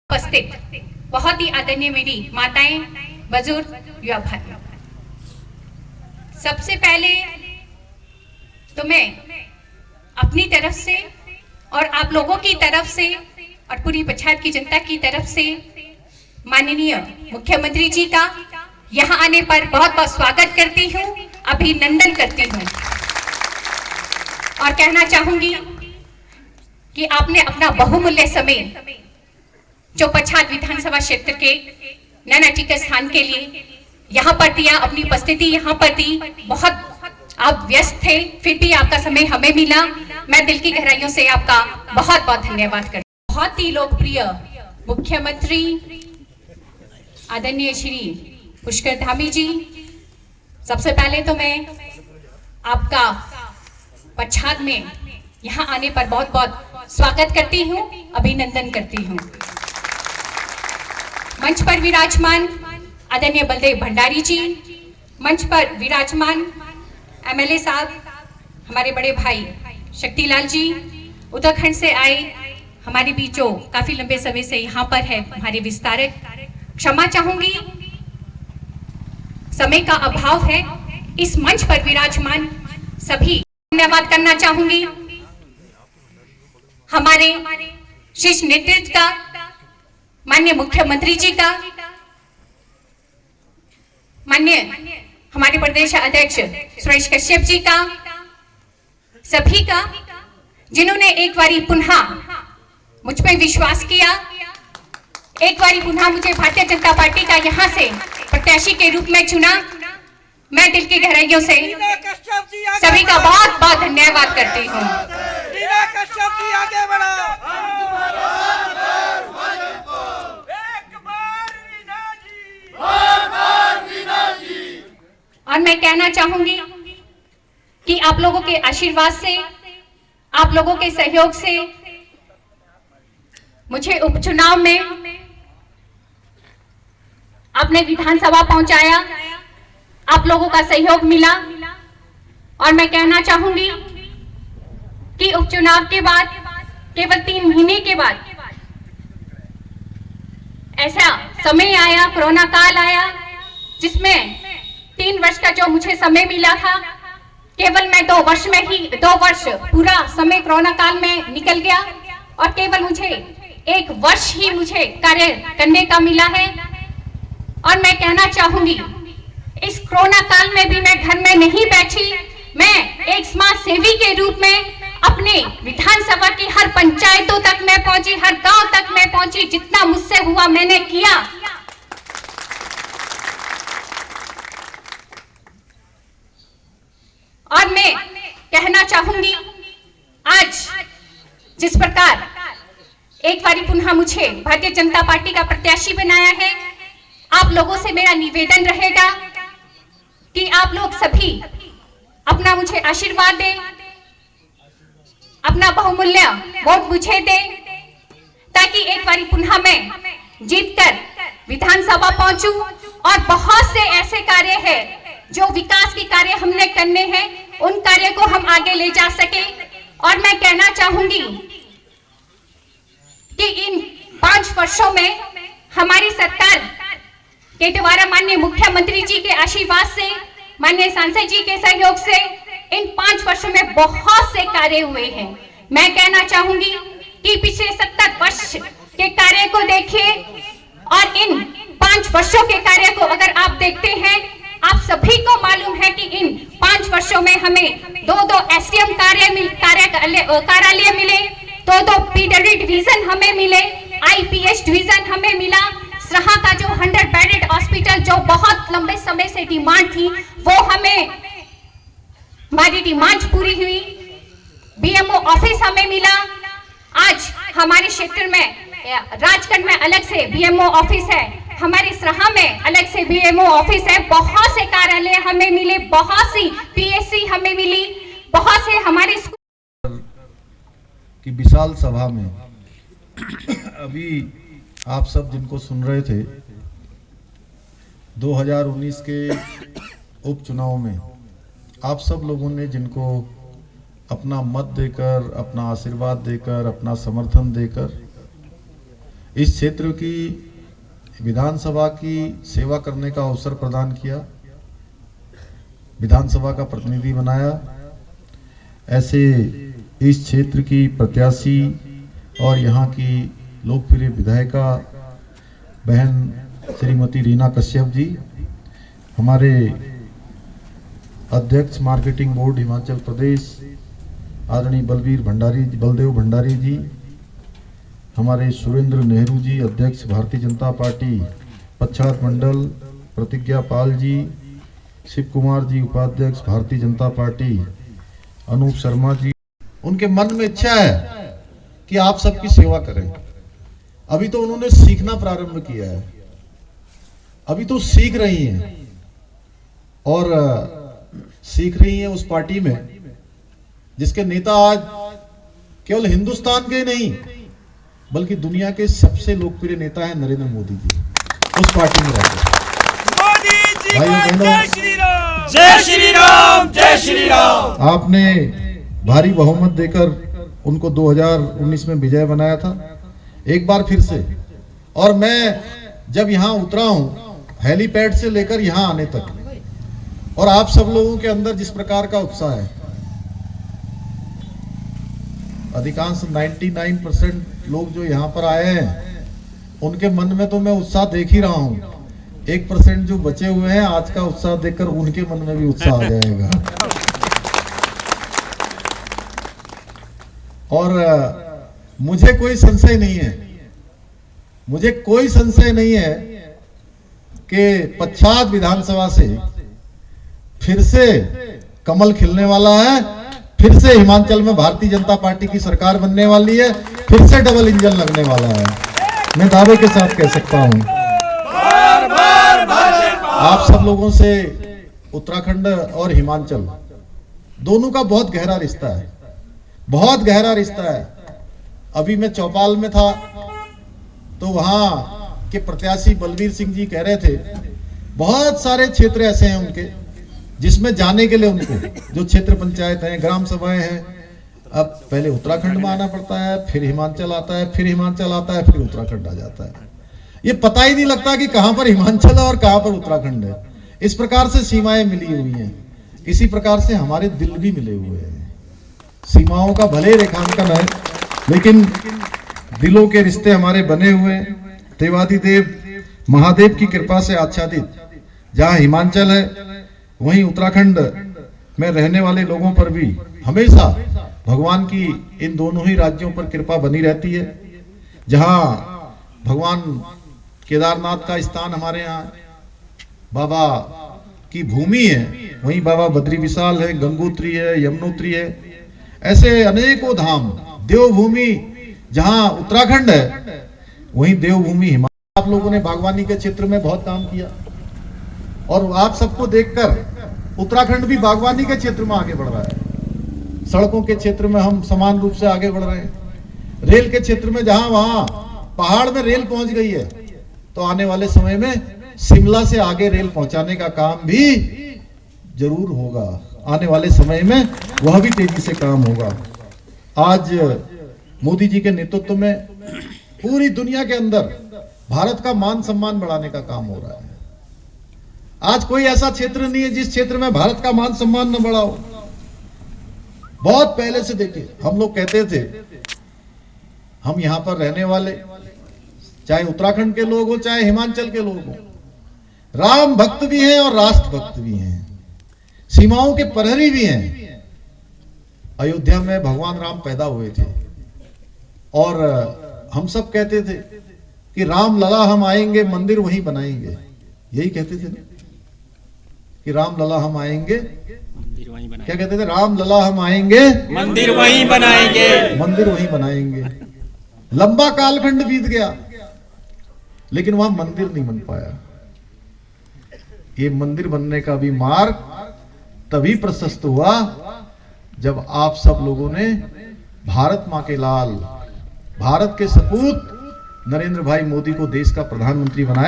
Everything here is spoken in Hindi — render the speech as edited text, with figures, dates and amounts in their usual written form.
उपस्थित बहुत ही आदरणीय मेरी माताएं, बुजुर्ग, युवा भाई, सबसे पहले तो मैं अपनी तरफ से और आप लोगों की तरफ से और पूरी पच्छाद की जनता की तरफ से माननीय मुख्यमंत्री जी का यहाँ आने पर बहुत बहुत स्वागत करती हूँ, अभिनंदन करती हूँ और कहना चाहूंगी कि आपने अपना बहुमूल्य समय जो पच्छाद विधानसभा क्षेत्र के नैना टीका स्थान के लिए यहाँ पर दिया, अपनी उपस्थिति यहाँ पर दी। बहुत आप व्यस्त थे, फिर भी आपका समय हमें मिला। मैं दिल की गहराइयों से आपका बहुत बहुत धन्यवाद करती हूँ। बहुत ही लोकप्रिय मुख्यमंत्री आदरणीय श्री पुष्कर धामी जी, सबसे पहले तो मैं आपका पच्छाद में यहाँ आने पर बहुत बहुत स्वागत करती हूँ, अभिनंदन करती हूँ। मंच पर विराजमान आदरणीय बलदेव भंडारी जी, मंच पर विराजमान एमएलए साहब, हमारे बड़े भाई शक्तिलाल जी, उत्तराखंड से आए हमारे बीच जो काफी लंबे समय से यहाँ पर है हमारे विस्तारक, क्षमा चाहूंगी समय का अभाव है। इस मंच पर विराजमान सभी धन्यवाद करना चाहूंगी हमारे शीर्ष नेतृत्व का, माननीय मुख्यमंत्री जी का, माननीय हमारे प्रदेश अध्यक्ष सुरेश कश्यप जी का, सभी का जिन्होंने एक बारी पुनः मुझ पर विश्वास किया, एक बारी पुनः मुझे भारतीय जनता पार्टी का यहाँ से प्रत्याशी के रूप में चुना। मैं दिल की गहराइयों से सभी का बहुत बहुत धन्यवाद करती हूँ। और मैं कहना चाहूंगी कि आप लोगों के आशीर्वाद से, आप लोगों के सहयोग से मुझे उपचुनाव में आपने विधानसभा पहुंचाया, आप लोगों का सहयोग मिला। और मैं कहना चाहूंगी कि उपचुनाव के बाद केवल 3 महीने के बाद ऐसा समय आया, कोरोना काल आया, जिसमें 3 वर्ष का जो मुझे समय मिला था, केवल मैं 2 वर्ष पूरा समय कोरोना काल में निकल गया और केवल मुझे 1 वर्ष ही मुझे कार्य करने का मिला है। और मैं कहना चाहूंगी इस कोरोना काल में भी मैं घर में नहीं बैठी, मैं एक समाज सेवी के रूप में अपने विधानसभा की हर पंचायतों तक मैं पहुंची, हर गांव तक मैं पहुंची, जितना मुझसे हुआ मैंने किया। और मैं कहना चाहूंगी आज जिस प्रकार एक बारी पुनः मुझे भारतीय जनता पार्टी का प्रत्याशी बनाया है, आप लोगों से मेरा निवेदन रहेगा कि आप लोग सभी अपना मुझे आशीर्वाद दें, अपना बहुमूल्य वोट मुझे दें, ताकि एक बारी पुनः मैं जीतकर विधानसभा पहुंचूं और बहुत से ऐसे कार्य हैं जो विकास के कार्य हमने करने हैं, उन कार्य को हम आगे ले जा सके। और मैं कहना चाहूंगी कि इन 5 वर्षों में हमारी सरकार के द्वारा माननीय मुख्यमंत्री जी के आशीर्वाद से, माननीय सांसद जी के सहयोग से इन 5 वर्षों में बहुत से कार्य हुए हैं। मैं कहना चाहूंगी कि पिछले 70 वर्ष के कार्य को देखिए और इन 5 वर्षों के कार्य को अगर आप देखते हैं, आप सभी को मालूम है कि इन 5 वर्षों में हमें 2 एसडीएम कार्यालय मिले, 2 पीडब्ल्यू डिवीजन हमें मिले, आईपीएस डिवीजन हमें मिला, सराहा का जो 100 बेडेड हॉस्पिटल जो बहुत लंबे समय से डिमांड थी, वो हमें हमारी डिमांड पूरी हुई, बीएमओ ऑफिस हमें मिला। आज हमारे क्षेत्र में राजगढ़ में अलग से बीएमओ ऑफिस है, हमारे सराहा में अलग से बीएमओ ऑफिस है, बहुत से कार्यालय हमें मिले, बहुत सी पीएससी हमें मिली, बहुत से हमारे स्कूल की विशाल सभा में अभी आप सब जिनको सुन रहे थे, 2019 के उपचुनाव में आप सब लोगों ने जिनको अपना मत देकर, अपना आशीर्वाद देकर, अपना समर्थन देकर इस क्षेत्र की विधानसभा की सेवा करने का अवसर प्रदान किया, विधानसभा का प्रतिनिधि बनाया। ऐसे इस क्षेत्र की प्रत्याशी और यहाँ की लोकप्रिय विधायिका बहन श्रीमती रीना कश्यप जी, हमारे अध्यक्ष मार्केटिंग बोर्ड हिमाचल प्रदेश आदरणीय बलदेव भंडारी जी, हमारे सुरेंद्र नेहरू जी अध्यक्ष भारतीय जनता पार्टी पच्छाद मंडल, प्रतिज्ञा पाल जी, शिव कुमार जी उपाध्यक्ष भारतीय जनता पार्टी, अनूप शर्मा जी, उनके मन में इच्छा है कि आप सबकी सेवा करें। अभी तो उन्होंने सीखना प्रारंभ किया है, अभी तो सीख रही हैं और सीख रही हैं उस पार्टी में जिसके नेता आज केवल हिंदुस्तान के नहीं बल्कि दुनिया के सबसे लोकप्रिय नेता है नरेंद्र मोदी जी। उस पार्टी में रहते हैं। भाइयों बहनों, जय श्री राम, जय श्री राम। आपने भारी बहुमत देकर उनको 2019 में विजय बनाया था एक बार फिर से। और मैं जब यहाँ उतरा हूँ हेलीपैड से लेकर यहाँ आने तक, और आप सब लोगों के अंदर जिस प्रकार का उत्साह है, अधिकांश 99% लोग जो यहाँ पर आए हैं उनके मन में तो मैं उत्साह देख ही रहा हूँ। 1% जो बचे हुए हैं, आज का उत्साह देखकर उनके मन में भी उत्साह आ जाएगा। और मुझे कोई संशय नहीं है, मुझे कोई संशय नहीं है कि पच्छाद विधानसभा से फिर से कमल खिलने वाला है, फिर से हिमाचल में भारतीय जनता पार्टी की सरकार बनने वाली है, फिर से डबल इंजन लगने वाला है। मैं दावे के साथ कह सकता हूं। आप सब लोगों से उत्तराखंड और हिमाचल दोनों का बहुत गहरा रिश्ता है, बहुत गहरा रिश्ता है। अभी मैं चौपाल में था तो वहां के प्रत्याशी बलबीर सिंह जी कह रहे थे बहुत सारे क्षेत्र ऐसे हैं उनके जिसमें जाने के लिए उनको जो क्षेत्र पंचायत हैं, ग्राम सभाएं हैं, अब पहले उत्तराखंड में आना पड़ता है, फिर हिमाचल आता है, फिर हिमाचल आता है, फिर उत्तराखंड आ जाता है। ये पता ही नहीं लगता कि कहां पर हिमाचल है और कहां पर उत्तराखंड है। इस प्रकार से सीमाएं मिली हुई हैं। इसी प्रकार से हमारे दिल भी मिले हुए हैं। सीमाओं का भले रेखांकन है लेकिन दिलों के रिश्ते हमारे बने हुए। देवादिदेव महादेव की कृपा से आच्छादित जहां हिमाचल है वहीं उत्तराखंड में रहने वाले लोगों पर भी हमेशा भगवान की इन दोनों ही राज्यों पर कृपा बनी रहती है। जहां भगवान केदारनाथ का स्थान हमारे यहाँ बाबा की भूमि है, वहीं बाबा बद्री विशाल है, गंगोत्री है, यमुनोत्री है, ऐसे अनेकों धाम। देवभूमि जहां उत्तराखंड है वहीं देवभूमि हिमाचल। आप लोगों ने बागवानी के क्षेत्र में बहुत काम किया और आप सबको देखकर उत्तराखंड भी बागवानी के क्षेत्र में आगे बढ़ रहा है। सड़कों के क्षेत्र में हम समान रूप से आगे बढ़ रहे हैं। रेल के क्षेत्र में जहां वहां पहाड़ में रेल पहुंच गई है तो आने वाले समय में शिमला से आगे रेल पहुंचाने का काम भी जरूर होगा। आने वाले समय में वह भी तेजी से काम होगा। आज मोदी जी के नेतृत्व में पूरी दुनिया के अंदर भारत का मान सम्मान बढ़ाने का काम हो रहा है। आज कोई ऐसा क्षेत्र नहीं है जिस क्षेत्र में भारत का मान सम्मान न बढ़ा हो। बहुत पहले से देखिए, हम लोग कहते थे, हम यहां पर रहने वाले चाहे उत्तराखंड के लोग हो चाहे हिमाचल के लोग हो, राम भक्त भी हैं और राष्ट्र भक्त भी हैं, सीमाओं के प्रहरी भी हैं। अयोध्या में भगवान राम पैदा हुए थे और हम सब कहते थे कि राम लला हम आएंगे मंदिर वहीं बनाएंगे। यही कहते थे कि राम लला हम आएंगे, क्या कहते थे? राम लला हम आएंगे मंदिर वहीं बनाएंगे, मंदिर वहीं बनाएंगे। लंबा कालखंड बीत गया लेकिन वहां मंदिर नहीं बन पाया। ये मंदिर बनने का भी मार्ग तभी प्रशस्त हुआ जब आप सब लोगों ने भारत मां के लाल, भारत के सपूत नरेंद्र भाई मोदी को देश का प्रधानमंत्री बनाया।